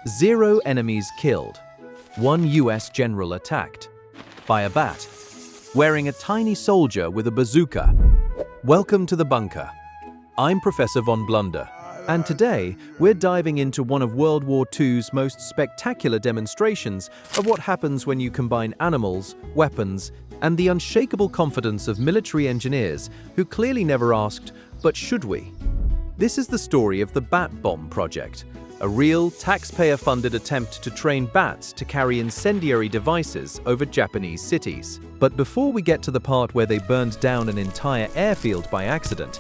0 enemies killed. 1 US general attacked. By a bat. Wearing a tiny soldier with a bazooka. Welcome to the bunker. I'm Professor Von Blunder, and today we're diving into one of World War II's most spectacular demonstrations of what happens when you combine animals, weapons, and the unshakable confidence of military engineers who clearly never asked, but should we? This is the story of the Bat Bomb Project, a real taxpayer-funded attempt to train bats to carry incendiary devices over Japanese cities. But before we get to the part where they burned down an entire airfield by accident,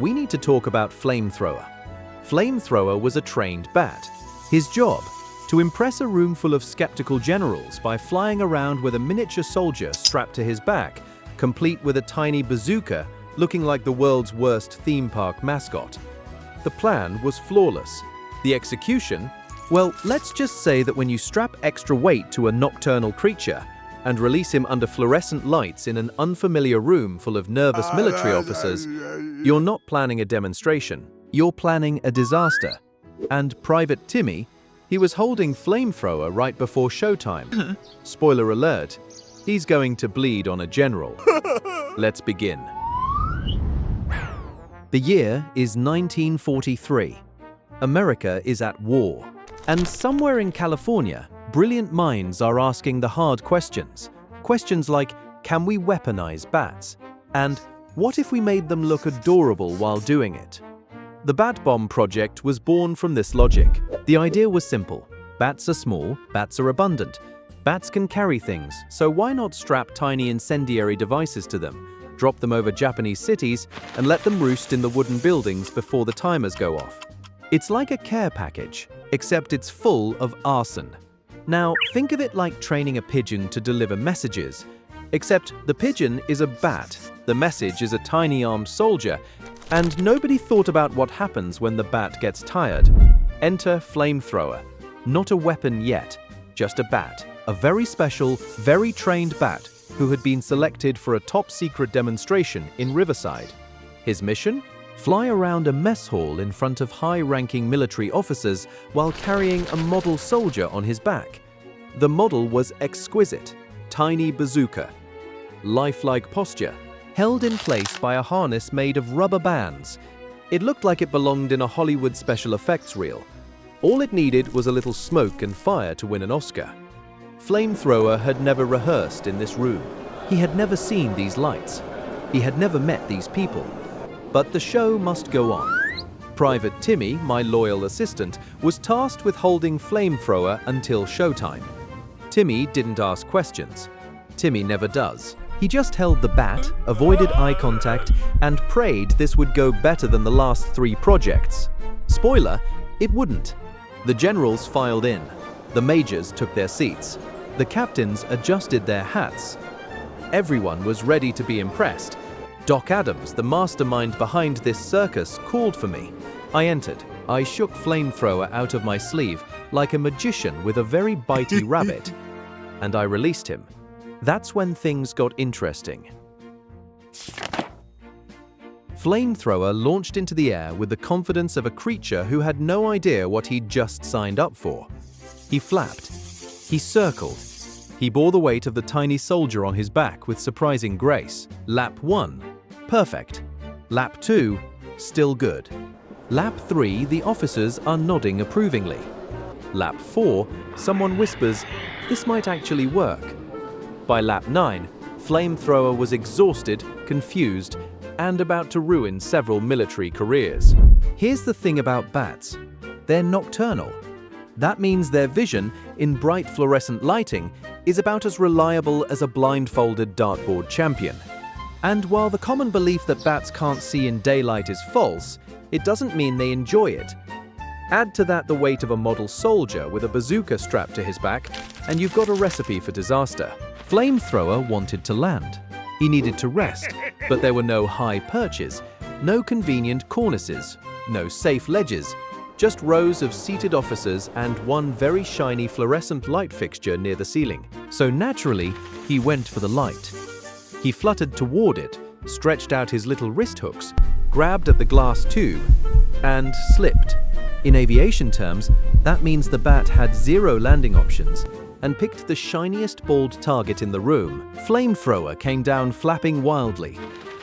we need to talk about Flamethrower. Flamethrower was a trained bat. His job? To impress a room full of skeptical generals by flying around with a miniature soldier strapped to his back, complete with a tiny bazooka looking like the world's worst theme park mascot. The plan was flawless. The execution? Well, let's just say that when you strap extra weight to a nocturnal creature and release him under fluorescent lights in an unfamiliar room full of nervous military officers, you're not planning a demonstration, you're planning a disaster. And Private Timmy, he was holding Flamethrower right before showtime. Spoiler alert, he's going to bleed on a general. Let's begin. The year is 1943. America is at war. And somewhere in California, brilliant minds are asking the hard questions. Questions like, can we weaponize bats? And what if we made them look adorable while doing it? The Bat Bomb Project was born from this logic. The idea was simple. Bats are small, bats are abundant. Bats can carry things, so why not strap tiny incendiary devices to them, drop them over Japanese cities, and let them roost in the wooden buildings before the timers go off? It's like a care package, except it's full of arson. Now, think of it like training a pigeon to deliver messages, except the pigeon is a bat, the message is a tiny armed soldier, and nobody thought about what happens when the bat gets tired. Enter Flamethrower. Not a weapon yet, just a bat. A very special, very trained bat who had been selected for a top-secret demonstration in Riverside. His mission? Fly around a mess hall in front of high-ranking military officers while carrying a model soldier on his back. The model was exquisite, tiny bazooka, lifelike posture, held in place by a harness made of rubber bands. It looked like it belonged in a Hollywood special effects reel. All it needed was a little smoke and fire to win an Oscar. Flamethrower had never rehearsed in this room. He had never seen these lights. He had never met these people. But the show must go on. Private Timmy, my loyal assistant, was tasked with holding Flamethrower until showtime. Timmy didn't ask questions. Timmy never does. He just held the bat, avoided eye contact, and prayed this would go better than the last 3 projects. Spoiler, it wouldn't. The generals filed in. The majors took their seats. The captains adjusted their hats. Everyone was ready to be impressed. Doc Adams, the mastermind behind this circus, called for me. I entered. I shook Flamethrower out of my sleeve like a magician with a very bitey rabbit, and I released him. That's when things got interesting. Flamethrower launched into the air with the confidence of a creature who had no idea what he'd just signed up for. He flapped. He circled. He bore the weight of the tiny soldier on his back with surprising grace. Lap 1, perfect. Lap 2, still good. Lap 3, the officers are nodding approvingly. Lap 4, someone whispers, this might actually work. By lap 9, Flamethrower was exhausted, confused, and about to ruin several military careers. Here's the thing about bats. They're nocturnal. That means their vision, in bright fluorescent lighting, is about as reliable as a blindfolded dartboard champion. And while the common belief that bats can't see in daylight is false, it doesn't mean they enjoy it. Add to that the weight of a model soldier with a bazooka strapped to his back, and you've got a recipe for disaster. Flamethrower wanted to land. He needed to rest, but there were no high perches, no convenient cornices, no safe ledges, just rows of seated officers and one very shiny fluorescent light fixture near the ceiling. So naturally, he went for the light. He fluttered toward it, stretched out his little wrist hooks, grabbed at the glass tube, and slipped. In aviation terms, that means the bat had 0 landing options and picked the shiniest bald target in the room. Flamethrower came down flapping wildly.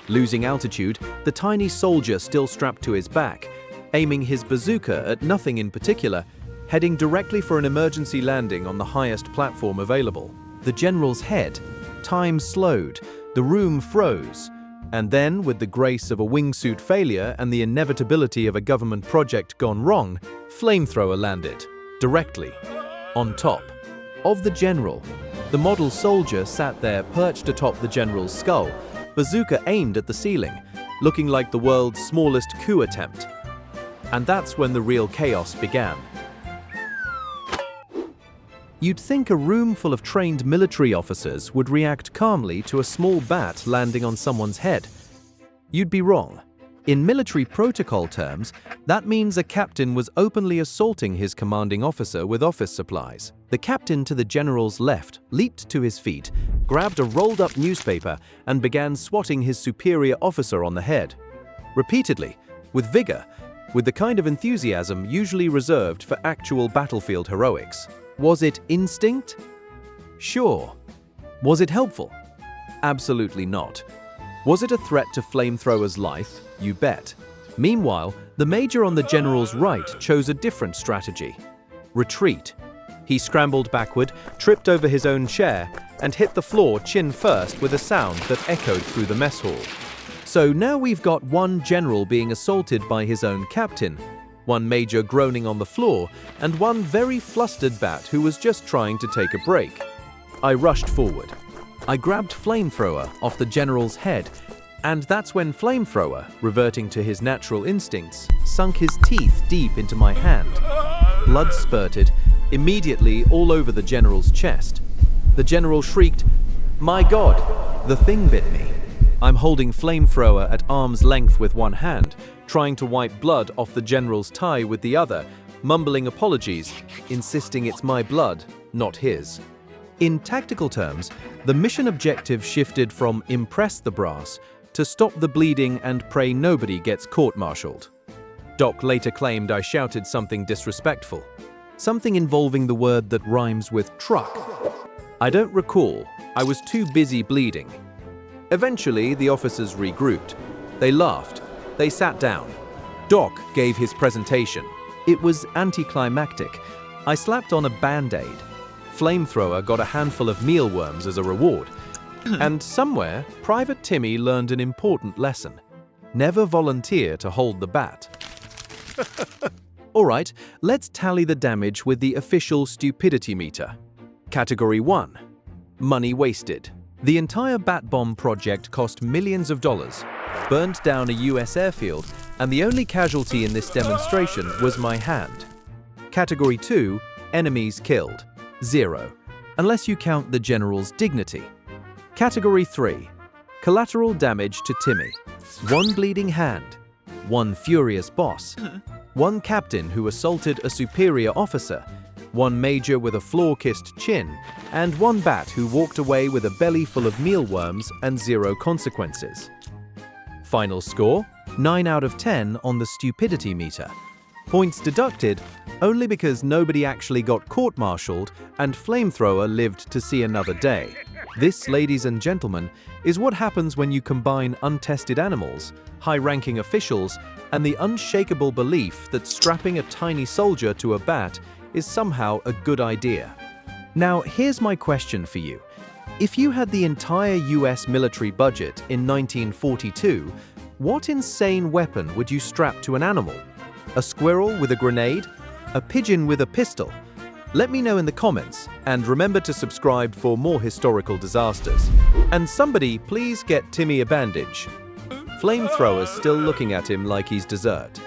Losing altitude, the tiny soldier still strapped to his back, aiming his bazooka at nothing in particular, heading directly for an emergency landing on the highest platform available. The general's head, time slowed, the room froze, and then, with the grace of a wingsuit failure and the inevitability of a government project gone wrong, Flamethrower landed, directly, on top of the general. The model soldier sat there perched atop the general's skull, bazooka aimed at the ceiling, looking like the world's smallest coup attempt. And that's when the real chaos began. You'd think a room full of trained military officers would react calmly to a small bat landing on someone's head. You'd be wrong. In military protocol terms, that means a captain was openly assaulting his commanding officer with office supplies. The captain to the general's left leaped to his feet, grabbed a rolled-up newspaper, and began swatting his superior officer on the head. Repeatedly, with vigor, with the kind of enthusiasm usually reserved for actual battlefield heroics. Was it instinct? Sure. Was it helpful? Absolutely not. Was it a threat to Flamethrower's life? You bet. Meanwhile, the major on the general's right chose a different strategy. Retreat. He scrambled backward, tripped over his own chair, and hit the floor chin first with a sound that echoed through the mess hall. So now we've got one general being assaulted by his own captain, one major groaning on the floor, and one very flustered bat who was just trying to take a break. I rushed forward. I grabbed Flamethrower off the general's head, and that's when Flamethrower, reverting to his natural instincts, sunk his teeth deep into my hand. Blood spurted, immediately all over the general's chest. The general shrieked, "My God, the thing bit me." I'm holding Flamethrower at arm's length with one hand, trying to wipe blood off the general's tie with the other, mumbling apologies, insisting it's my blood, not his. In tactical terms, the mission objective shifted from impress the brass to stop the bleeding and pray nobody gets court-martialed. Doc later claimed I shouted something disrespectful, something involving the word that rhymes with truck. I don't recall, I was too busy bleeding. Eventually, the officers regrouped. They laughed. They sat down. Doc gave his presentation. It was anticlimactic. I slapped on a band-aid. Flamethrower got a handful of mealworms as a reward. And somewhere, Private Timmy learned an important lesson. Never volunteer to hold the bat. Alright, let's tally the damage with the official stupidity meter. Category 1. Money wasted. The entire bat bomb project cost millions of dollars, burned down a US airfield, and the only casualty in this demonstration was my hand. Category 2. Enemies killed. 0, unless you count the general's dignity. Category 3. Collateral damage to Timmy. 1 bleeding hand, 1 furious boss, 1 captain who assaulted a superior officer, 1 major with a floor-kissed chin, and 1 bat who walked away with a belly full of mealworms and 0 consequences. Final score, 9 out of 10 on the stupidity meter. Points deducted only because nobody actually got court-martialed and Flamethrower lived to see another day. This, ladies and gentlemen, is what happens when you combine untested animals, high-ranking officials, and the unshakable belief that strapping a tiny soldier to a bat is somehow a good idea. Now, here's my question for you. If you had the entire US military budget in 1942, what insane weapon would you strap to an animal? A squirrel with a grenade? A pigeon with a pistol? Let me know in the comments, and remember to subscribe for more historical disasters. And somebody please get Timmy a bandage. Flamethrower's still looking at him like he's dessert.